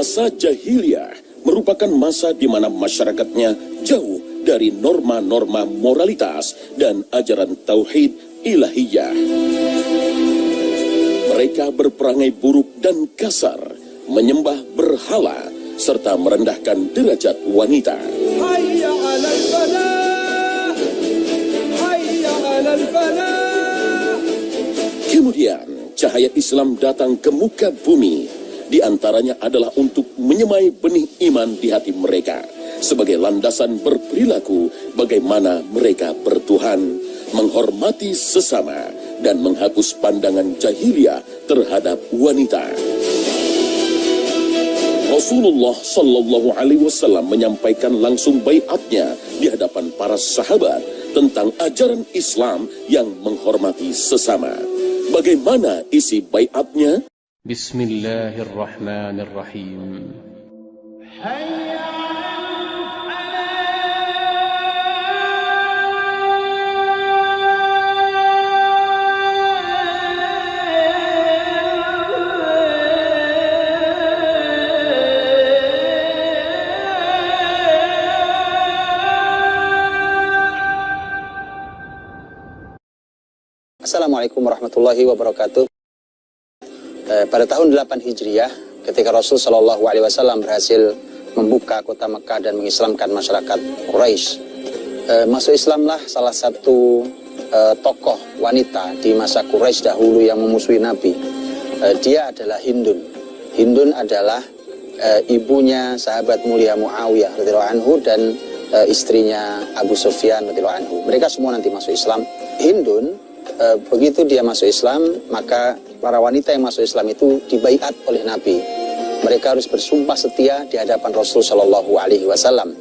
Masa jahiliyah merupakan masa di mana masyarakatnya jauh dari norma-norma moralitas dan ajaran tauhid ilahiyah. Mereka berperangai buruk dan kasar, menyembah berhala, serta merendahkan derajat wanita. Hayya 'alal falah, hayya 'alal falah. Kemudian cahaya Islam datang ke muka bumi. Di antaranya adalah untuk menyemai benih iman di hati mereka sebagai landasan berperilaku bagaimana mereka bertuhan, menghormati sesama, dan menghapus pandangan jahiliyah terhadap wanita. Rasulullah Sallallahu Alaihi Wasallam menyampaikan langsung baiatnya di hadapan para sahabat tentang ajaran Islam yang menghormati sesama. Bagaimana isi baiatnya? Bismillahirrahmanirrahim. Assalamualaikum warahmatullahi wabarakatuh. Pada tahun 8 Hijriah, ketika Rasul Shallallahu Alaihi Wasallam berhasil membuka kota Mekah dan mengislamkan masyarakat Quraisy, masuk Islamlah salah satu tokoh wanita di masa Quraisy dahulu yang memusuhi Nabi. Dia adalah Hindun. Hindun adalah ibunya sahabat mulia Muawiyah radhiyallahu anhu dan istrinya Abu Sufyan radhiyallahu anhu. Mereka semua nanti masuk Islam. Hindun, begitu dia masuk Islam, maka para wanita yang masuk Islam itu dibaiat oleh Nabi. Mereka harus bersumpah setia di hadapan Rasul Shallallahu Alaihi Wasallam.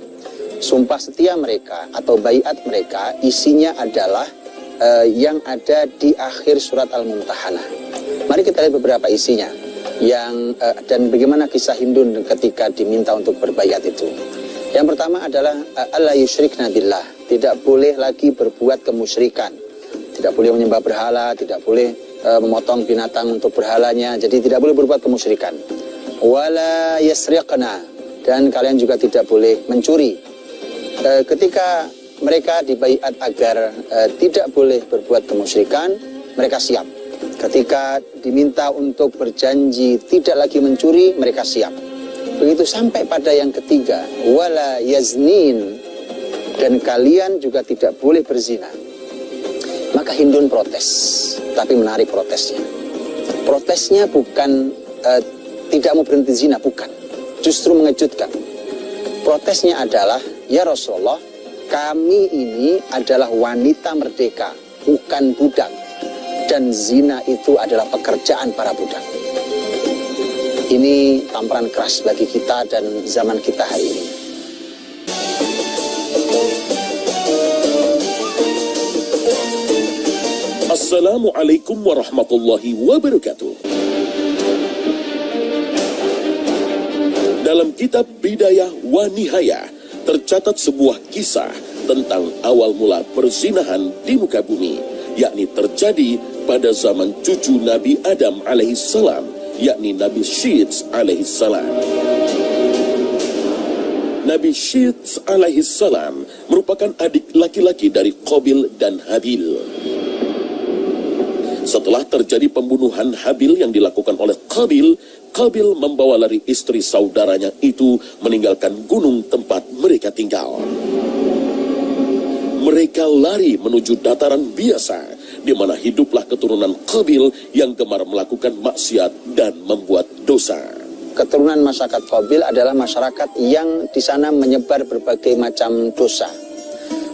Sumpah setia mereka atau baiat mereka isinya adalah yang ada di akhir surat Al-Mumtahanah. Mari kita lihat beberapa isinya dan bagaimana kisah Hindun ketika diminta untuk berbaiat itu. Yang pertama adalah alla yusyrikna billah, tidak boleh lagi berbuat kemusyrikan. Tidak boleh menyembah berhala, tidak boleh memotong binatang untuk berhalanya, jadi tidak boleh berbuat kemusyrikan. Wala yasriqna, dan kalian juga tidak boleh mencuri. Ketika mereka dibaiat agar tidak boleh berbuat kemusyrikan, mereka siap. Ketika diminta untuk berjanji tidak lagi mencuri, mereka siap. Begitu sampai pada yang ketiga, wala yaznin, dan kalian juga tidak boleh berzina. Maka Hindun protes, tapi menarik protesnya. Protesnya bukan tidak mau berhenti zina, bukan. Justru mengejutkan. Protesnya adalah, ya Rasulullah, kami ini adalah wanita merdeka, bukan budak. Dan zina itu adalah pekerjaan para budak. Ini tamparan keras bagi kita dan zaman kita hari ini. Assalamualaikum warahmatullahi wabarakatuh. Dalam kitab Bidayah wa Nihayah tercatat sebuah kisah tentang awal mula perzinahan di muka bumi, yakni terjadi pada zaman cucu Nabi Adam alaihissalam, yakni Nabi Syits alaihissalam. Nabi Syits alaihissalam merupakan adik laki-laki dari Qabil dan Habil. Setelah terjadi pembunuhan Habil yang dilakukan oleh Qabil, Qabil membawa lari istri saudaranya itu meninggalkan gunung tempat mereka tinggal. Mereka lari menuju dataran biasa, di mana hiduplah keturunan Qabil yang gemar melakukan maksiat dan membuat dosa. Keturunan masyarakat Qabil adalah masyarakat yang di sana menyebar berbagai macam dosa.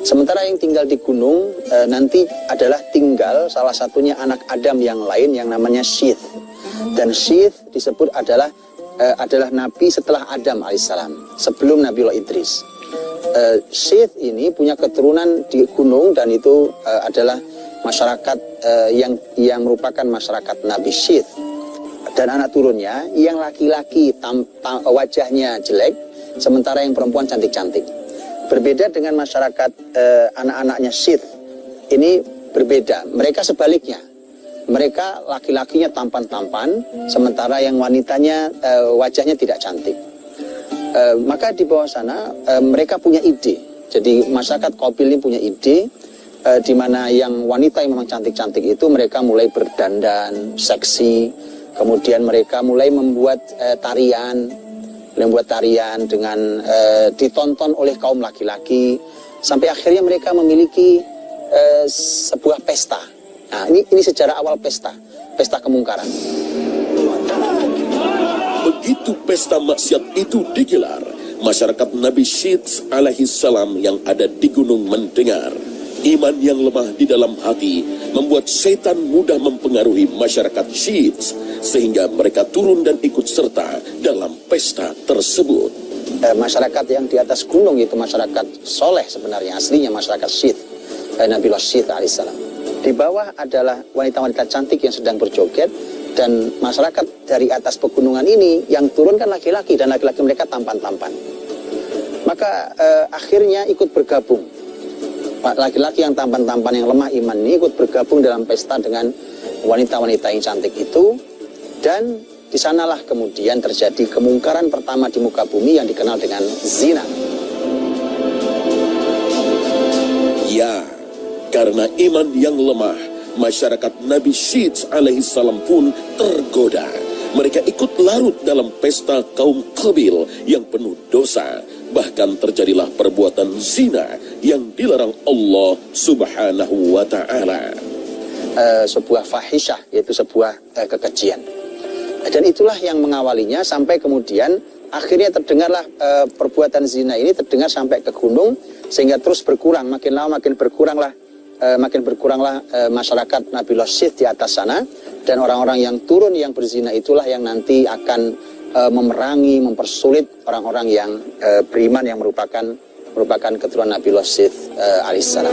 Sementara yang tinggal di gunung nanti adalah tinggal salah satunya anak Adam yang lain yang namanya Syith. Dan Syith disebut adalah nabi setelah Adam alaihissalam, sebelum Nabiullah Idris. Syith ini punya keturunan di gunung dan itu adalah masyarakat yang merupakan masyarakat Nabi Syith. Dan anak turunnya yang laki-laki wajahnya jelek, sementara yang perempuan cantik-cantik. Berbeda dengan masyarakat anak-anaknya Syith. Ini berbeda. Mereka sebaliknya. mereka laki-lakinya tampan-tampan, sementara yang wanitanya wajahnya tidak cantik. Maka di bawah sana mereka punya ide. Jadi masyarakat Qabil ini punya ide, di mana yang wanita yang memang cantik-cantik itu mereka mulai berdandan seksi, kemudian mereka mulai membuat tarian dengan ditonton oleh kaum laki-laki, sampai akhirnya mereka memiliki sebuah pesta. Nah, ini sejarah awal pesta kemungkaran. Begitu pesta maksiat itu digelar, masyarakat Nabi Syith alaihi salam yang ada di gunung mendengar. Iman yang lemah di dalam hati membuat setan mudah mempengaruhi masyarakat Syith, sehingga mereka turun dan ikut serta dalam pesta tersebut. Masyarakat yang di atas gunung itu masyarakat soleh sebenarnya, aslinya masyarakat Syith, Nabiullah Syith alaihissalam. Di bawah adalah wanita-wanita cantik yang sedang berjoget, dan masyarakat dari atas pegunungan ini yang turun kan laki-laki, dan laki-laki mereka tampan-tampan. Maka akhirnya ikut bergabung. Laki-laki yang tampan-tampan yang lemah iman ini ikut bergabung dalam pesta dengan wanita-wanita yang cantik itu, dan di sanalah kemudian terjadi kemungkaran pertama di muka bumi yang dikenal dengan zina. Ya, karena iman yang lemah, masyarakat Nabi Syith alaihi salam pun tergoda. Mereka ikut larut dalam pesta kaum Qabil yang penuh dosa. Bahkan terjadilah perbuatan zina yang dilarang Allah subhanahu wa ta'ala. Sebuah fahisyah, yaitu sebuah kekejian. Dan itulah yang mengawalinya sampai kemudian akhirnya terdengarlah perbuatan zina ini terdengar sampai ke gunung, sehingga terus berkurang, makin lama makin berkuranglah masyarakat Nabiullah Syith di atas sana, dan orang-orang yang turun yang berzina itulah yang nanti akan memerangi, mempersulit orang-orang yang beriman yang merupakan keturunan Nabiullah Syith alaihissalam.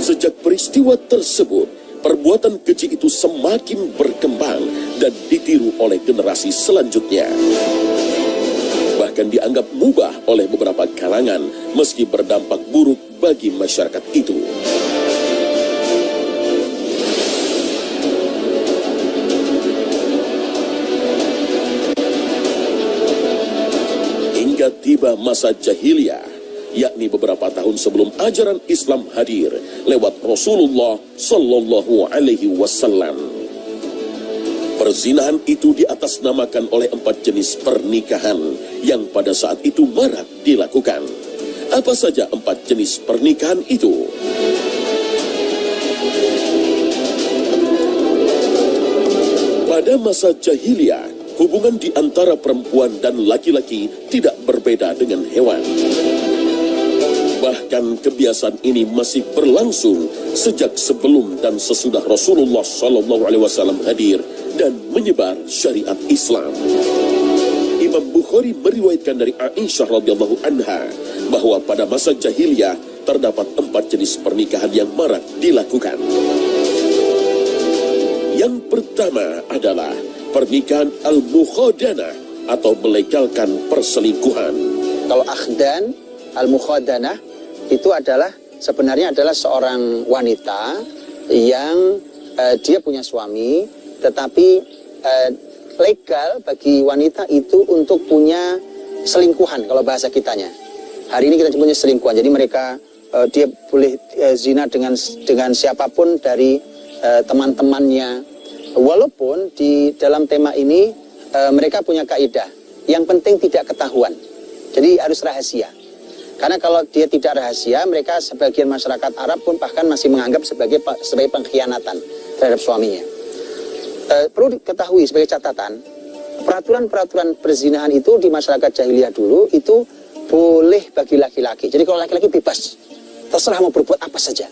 Sejak peristiwa tersebut, perbuatan keji itu semakin berkembang dan ditiru oleh generasi selanjutnya. Bahkan dianggap mubah oleh beberapa kalangan, meski berdampak buruk bagi masyarakat itu. Hingga tiba masa jahiliyah, yakni beberapa tahun sebelum ajaran Islam hadir lewat Rasulullah Sallallahu Alaihi Wasallam. Perzinahan itu diatasnamakan oleh 4 jenis pernikahan yang pada saat itu marak dilakukan. Apa saja 4 jenis pernikahan itu? Pada masa jahiliyah, hubungan di antara perempuan dan laki-laki tidak berbeda dengan hewan. Bahkan kebiasaan ini masih berlangsung sejak sebelum dan sesudah Rasulullah SAW hadir dan menyebar syariat Islam. Imam Bukhari meriwayatkan dari Aisyah radhiyallahu anha bahwa pada masa jahiliyah terdapat 4 jenis pernikahan yang marak dilakukan. Yang pertama adalah pernikahan al-mukhadanah atau melegalkan perselingkuhan. Kalau akhdan, al-mukhadanah itu sebenarnya adalah seorang wanita yang dia punya suami, tetapi legal bagi wanita itu untuk punya selingkuhan kalau bahasa kitanya. Hari ini kita punya selingkuhan, jadi mereka dia boleh zina dengan siapapun dari teman-temannya. Walaupun di dalam tema ini mereka punya kaidah, yang penting tidak ketahuan. Jadi harus rahasia. Karena kalau dia tidak rahasia, mereka sebagian masyarakat Arab pun bahkan masih menganggap sebagai pengkhianatan terhadap suaminya. Perlu diketahui sebagai catatan, peraturan-peraturan perzinahan itu di masyarakat jahiliyah dulu itu boleh bagi laki-laki. Jadi kalau laki-laki bebas, terserah mau berbuat apa saja.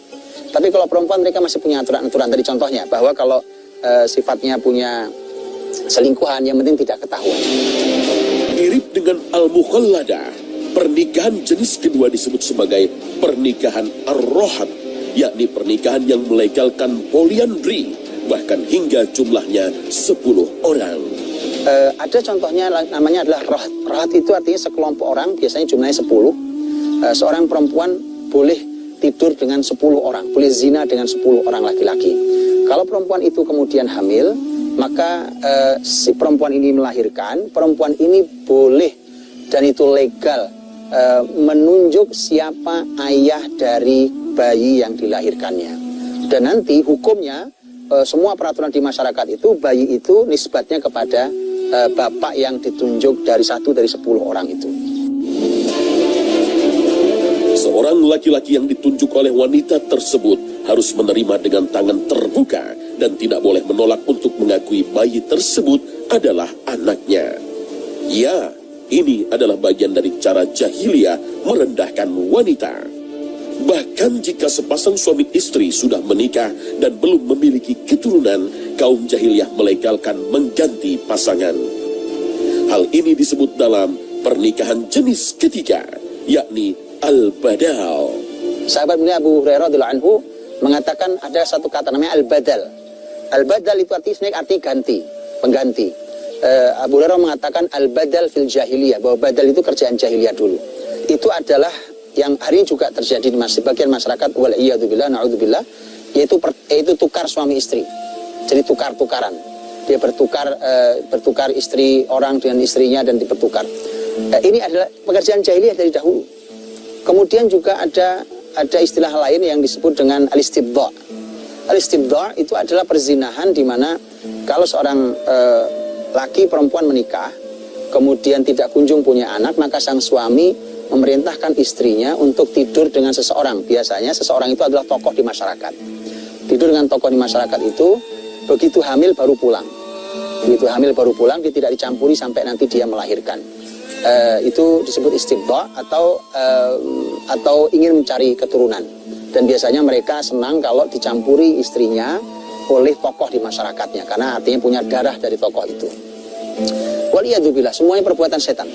Tapi kalau perempuan mereka masih punya aturan-aturan. Tadi contohnya bahwa kalau sifatnya punya selingkuhan, yang penting tidak ketahuan. Mirip dengan al-mukhalladah, pernikahan jenis kedua disebut sebagai pernikahan ar-rohat, yakni pernikahan yang melegalkan poliandri, bahkan hingga jumlahnya 10 orang. Ada contohnya namanya adalah rohat. Rohat itu artinya sekelompok orang, biasanya jumlahnya 10. Seorang perempuan boleh tidur dengan 10 orang, boleh zina dengan 10 orang laki-laki. Kalau perempuan itu kemudian hamil, maka si perempuan ini melahirkan, perempuan ini boleh dan itu legal menunjuk siapa ayah dari bayi yang dilahirkannya. Dan nanti hukumnya semua peraturan di masyarakat itu, bayi itu nisbatnya kepada bapak yang ditunjuk dari 1 dari 10 orang itu. Seorang laki-laki yang ditunjuk oleh wanita tersebut harus menerima dengan tangan terbuka dan tidak boleh menolak untuk mengakui bayi tersebut adalah anaknya. Ya, ini adalah bagian dari cara jahiliyah merendahkan wanita. Bahkan jika sepasang suami istri sudah menikah dan belum memiliki keturunan, kaum jahiliyah melegalkan mengganti pasangan. Hal ini disebut dalam pernikahan jenis ketiga, yakni al-badal. Sahabat mulia Abu Hurairah radhiyallahu anhu mengatakan ada satu kata namanya al-badal. Al-badal itu artinya ganti, pengganti. Abu Hurairah mengatakan al-badal fil jahiliyah, bahwa badal itu kerjaan jahiliyah dulu. Itu adalah yang hari ini juga terjadi di sebagian masyarakat, wal iyadzubillah, naudzubillah, yaitu tukar suami istri. Jadi tukar-tukaran. Dia bertukar istri orang dengan istrinya dan dipertukar. Ini adalah pekerjaan jahiliyah dari dahulu. Kemudian juga ada istilah lain yang disebut dengan al-istibdha'. Al-istibdha' itu adalah perzinahan di mana kalau seorang laki perempuan menikah, kemudian tidak kunjung punya anak, maka sang suami memerintahkan istrinya untuk tidur dengan seseorang. Biasanya seseorang itu adalah tokoh di masyarakat. Tidur dengan tokoh di masyarakat itu, begitu hamil baru pulang. Begitu hamil baru pulang, dia tidak dicampuri sampai nanti dia melahirkan. Itu disebut istibdha' atau ingin mencari keturunan. Dan biasanya mereka senang kalau dicampuri istrinya oleh tokoh di masyarakatnya, karena artinya punya darah dari tokoh itu. Waliyadzubillah, semuanya perbuatan setan.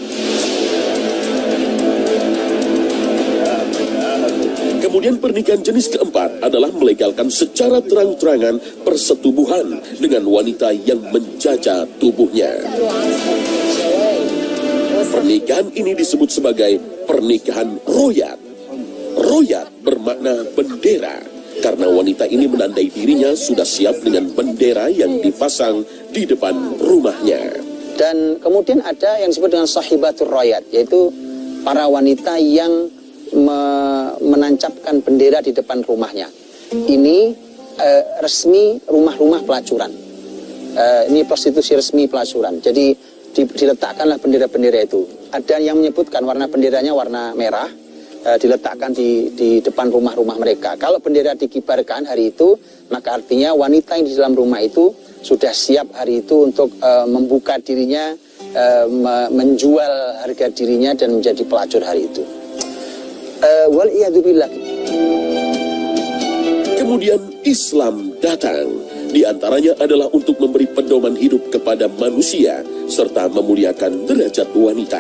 Kemudian pernikahan jenis keempat adalah melegalkan secara terang-terangan persetubuhan dengan wanita yang menjajah tubuhnya. Pernikahan ini disebut sebagai pernikahan royat. Royat bermakna bendera, karena wanita ini menandai dirinya sudah siap dengan bendera yang dipasang di depan rumahnya. Dan kemudian ada yang disebut dengan sahibatur royat, yaitu para wanita yang menancapkan bendera di depan rumahnya. Ini resmi rumah-rumah pelacuran. Ini prostitusi resmi pelacuran. Jadi diletakkanlah bendera-bendera itu. Ada yang menyebutkan warna benderanya warna merah, diletakkan di depan rumah-rumah mereka. Kalau bendera dikibarkan hari itu, maka artinya wanita yang di dalam rumah itu sudah siap hari itu untuk membuka dirinya, menjual harga dirinya dan menjadi pelacur hari itu. Waliyadzubillah. Kemudian Islam datang. Di antaranya adalah untuk memberi pedoman hidup kepada manusia serta memuliakan derajat wanita.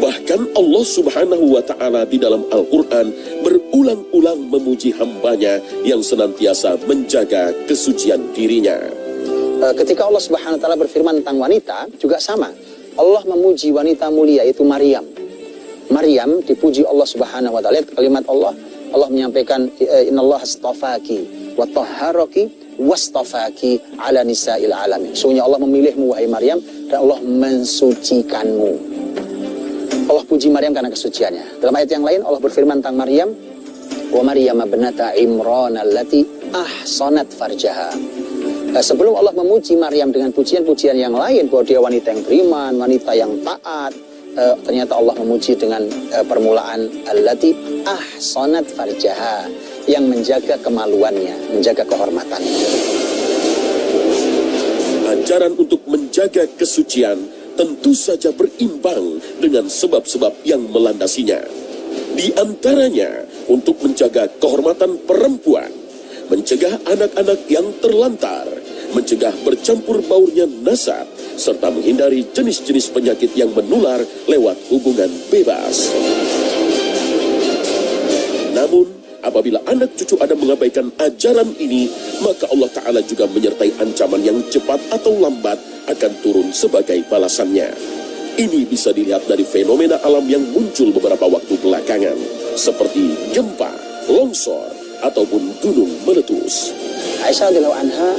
Bahkan Allah Subhanahu wa Ta'ala di dalam Al-Quran berulang-ulang memuji hambanya yang senantiasa menjaga kesucian dirinya. Ketika Allah Subhanahu wa Ta'ala berfirman tentang wanita juga sama. Allah memuji wanita mulia, yaitu Maryam. Maryam dipuji Allah Subhanahu wa Ta'ala. Kalimat Allah menyampaikan innallaha astafaki wa tahharaki wastafaki ala nisa'il alamin. Sesungguhnya Allah memilihmu wahai Maryam dan Allah mensucikanmu. Allah puji Maryam karena kesuciannya. Dalam ayat yang lain Allah berfirman tentang Maryam, wa Maryam ibnata Imran allati ahsanat farjaha. Sebelum Allah memuji Maryam dengan pujian-pujian yang lain bahwa dia wanita yang beriman, wanita yang taat, ternyata Allah memuji dengan permulaan allati ahsanat farjaha, yang menjaga kemaluannya, menjaga kehormatannya. Ajaran untuk menjaga kesucian tentu saja berimbang dengan sebab-sebab yang melandasinya. Di antaranya untuk menjaga kehormatan perempuan, mencegah anak-anak yang terlantar, mencegah bercampur baurnya nasab, serta menghindari jenis-jenis penyakit yang menular lewat hubungan bebas. Namun, apabila anak cucu Adam mengabaikan ajaran ini, maka Allah Ta'ala juga menyertai ancaman yang cepat atau lambat akan turun sebagai balasannya. Ini bisa dilihat dari fenomena alam yang muncul beberapa waktu belakangan, seperti gempa, longsor ataupun gunung meletus. Aisyah radhiyallahu anha,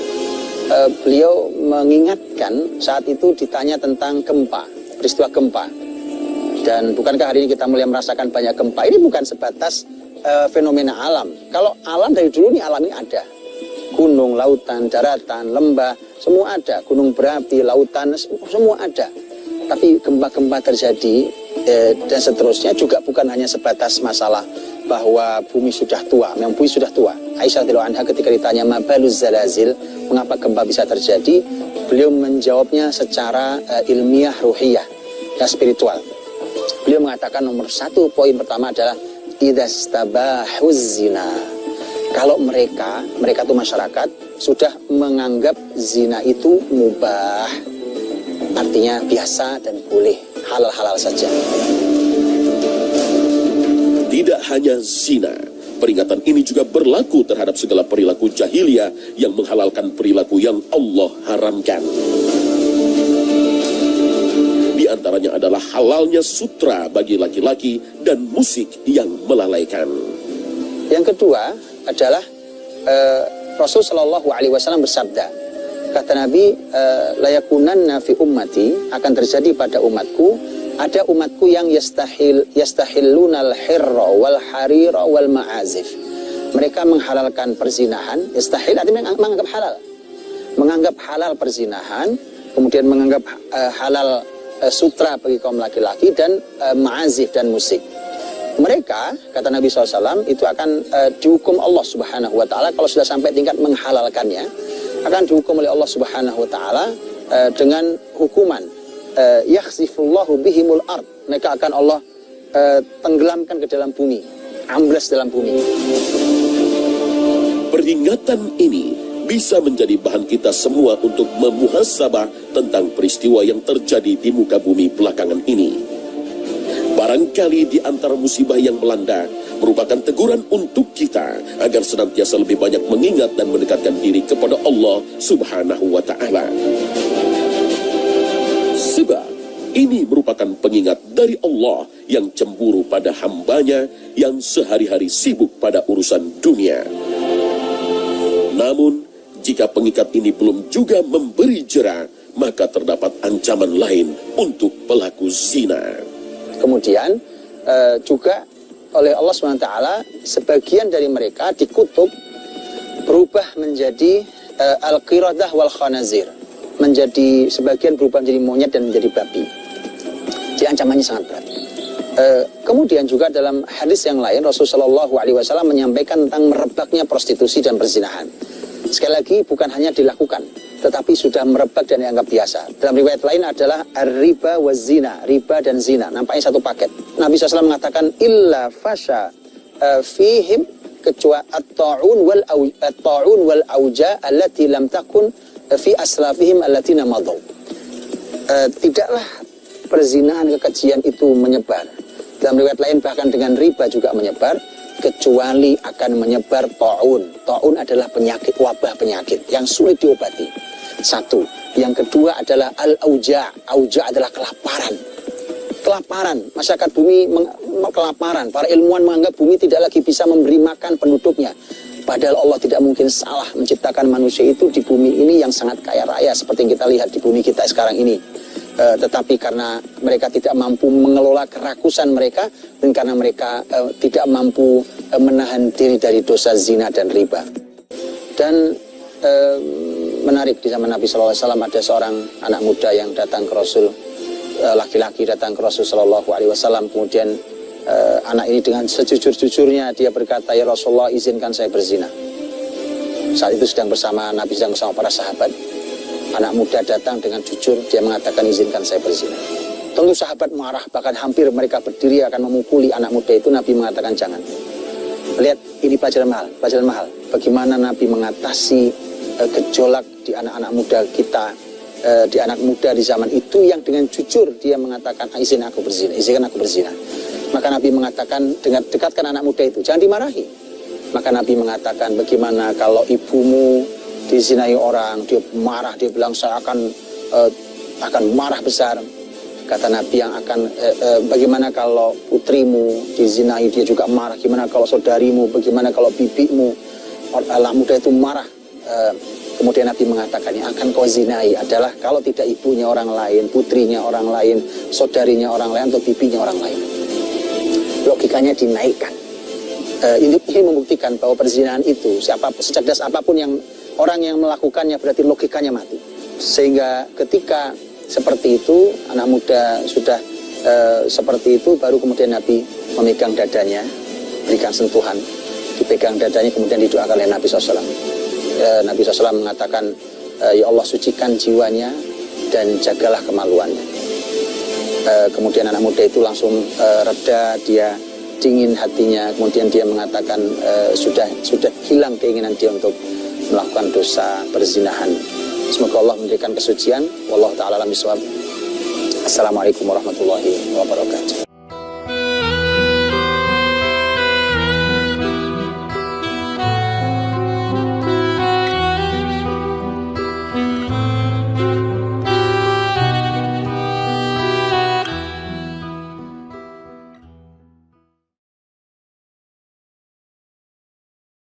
beliau mengingatkan saat itu ditanya tentang gempa, peristiwa gempa. Dan bukankah hari ini kita mulai merasakan banyak gempa? Ini bukan sebatas fenomena alam. Kalau alam dari dulu nih, alam ini ada. Gunung, lautan, daratan, lembah, semua ada. Gunung berapi, lautan, semua ada. Tapi gempa-gempa terjadi dan seterusnya juga bukan hanya sebatas masalah bahwa bumi sudah tua. Memang bumi sudah tua. Aisyah radhiyallahu anha ketika ditanya mabaluz zalazil, mengapa gempa bisa terjadi, beliau menjawabnya secara ilmiah, ruhiyah, dan spiritual. Beliau mengatakan nomor satu poin pertama adalah idastabahuz zina. Kalau mereka itu masyarakat sudah menganggap zina itu mubah, artinya biasa dan boleh, halal-halal saja. Tidak hanya zina, peringatan ini juga berlaku terhadap segala perilaku jahiliyah yang menghalalkan perilaku yang Allah haramkan. Di antaranya adalah halalnya sutra bagi laki-laki dan musik yang melalaikan. Yang kedua adalah Rasul Shallallahu Alaihi Wasallam bersabda, kata Nabi, layakunanna fi ummati, akan terjadi pada umatku, ada umatku yang yastahillunal hirra wal harira wal ma'azif. Mereka menghalalkan perzinahan. Yastahil artinya menganggap halal, menganggap halal perzinahan, kemudian menganggap halal sutra bagi kaum laki-laki, dan ma'azif dan musik. Mereka, kata Nabi SAW, itu akan dihukum Allah Subhanahu wa Ta'ala. Kalau sudah sampai tingkat menghalalkannya, akan dihukum oleh Allah Subhanahu wa Ta'ala dengan hukuman yakhsifullahu bihimul ard. Mereka akan Allah tenggelamkan ke dalam bumi, ambles dalam bumi. Peringatan ini bisa menjadi bahan kita semua untuk memuhasabah tentang peristiwa yang terjadi di muka bumi belakangan ini. Barangkali di antara musibah yang melanda merupakan teguran untuk kita agar senantiasa lebih banyak mengingat dan mendekatkan diri kepada Allah Subhanahu wa Ta'ala. Sebab ini merupakan pengingat dari Allah yang cemburu pada hambanya yang sehari-hari sibuk pada urusan dunia. Namun, jika pengikat ini belum juga memberi jera, maka terdapat ancaman lain untuk pelaku zina. Kemudian juga oleh Allah SWT, sebagian dari mereka dikutuk berubah menjadi al-qiraddah wal khanazir. Menjadi sebagian berubah menjadi monyet dan menjadi babi. Jadi ancamannya sangat berat. Kemudian juga dalam hadis yang lain Rasulullah SAW menyampaikan tentang merebaknya prostitusi dan perzinahan. Sekali lagi bukan hanya dilakukan, tetapi sudah merebak dan dianggap biasa. Dalam riwayat lain adalah riba wa zina, riba dan zina, nampaknya satu paket. Nabi SAW mengatakan illa fasha fihim, kecuali at-ta'un wal auja allati lam takun fi aslafihim allati namadau. Tidaklah perzinahan, kekejian itu menyebar. Dalam riwayat lain bahkan dengan riba juga menyebar, kecuali akan menyebar ta'un. Ta'un adalah penyakit, wabah penyakit yang sulit diobati. Satu. Yang kedua adalah al-auja. Auja adalah kelaparan. Kelaparan. Masyarakat bumi kelaparan. Para ilmuwan menganggap bumi tidak lagi bisa memberi makan penduduknya. Padahal Allah tidak mungkin salah menciptakan manusia itu di bumi ini yang sangat kaya raya seperti yang kita lihat di bumi kita sekarang ini. Tetapi karena mereka tidak mampu mengelola kerakusan mereka, dan karena mereka tidak mampu menahan diri dari dosa zina dan riba. Dan menarik, di zaman Nabi SAW ada seorang anak muda yang datang ke Rasul, laki-laki datang ke Rasul SAW, kemudian anak ini dengan sejujur-jujurnya dia berkata, ya Rasulullah, izinkan saya berzina. Saat itu sedang bersama Nabi, sedang bersama para sahabat. Anak muda datang dengan jujur, dia mengatakan izinkan saya berzina. Tentu sahabat marah, bahkan hampir mereka berdiri akan memukuli anak muda itu. Nabi mengatakan jangan. Lihat, ini pelajaran mahal. Bagaimana Nabi mengatasi gejolak di anak-anak muda kita, di anak muda di zaman itu yang dengan jujur dia mengatakan izinkan aku berzina. Maka Nabi mengatakan, dengan dekatkan anak muda itu, jangan dimarahi. Maka Nabi mengatakan, bagaimana kalau ibumu dizinai orang, dia marah, dia bilang saya akan marah besar. Kata Nabi yang akan bagaimana kalau putrimu dizinai, dia juga marah. Gimana kalau saudarimu, bagaimana kalau bibimu, anak muda itu marah. Kemudian Nabi mengatakan yang akan kau zinai adalah kalau tidak ibunya orang lain, putrinya orang lain, saudarinya orang lain, atau bibinya orang lain. Logikanya dinaikkan. Ini membuktikan bahwa perzinahan itu secerdas apapun yang orang yang melakukannya berarti logikanya mati. Sehingga ketika seperti itu, anak muda sudah seperti itu, baru kemudian Nabi memegang dadanya, berikan sentuhan, dipegang dadanya, kemudian didoakan oleh Nabi SAW. Nabi SAW mengatakan, ya Allah sucikan jiwanya dan jagalah kemaluannya. Kemudian anak muda itu langsung reda, dia dingin hatinya, kemudian dia mengatakan sudah hilang keinginan dia untuk melakukan dosa perzinahan. Semoga Allah memberikan kesucian. Wallahu ta'ala alam bishawab. Assalamualaikum warahmatullahi wabarakatuh.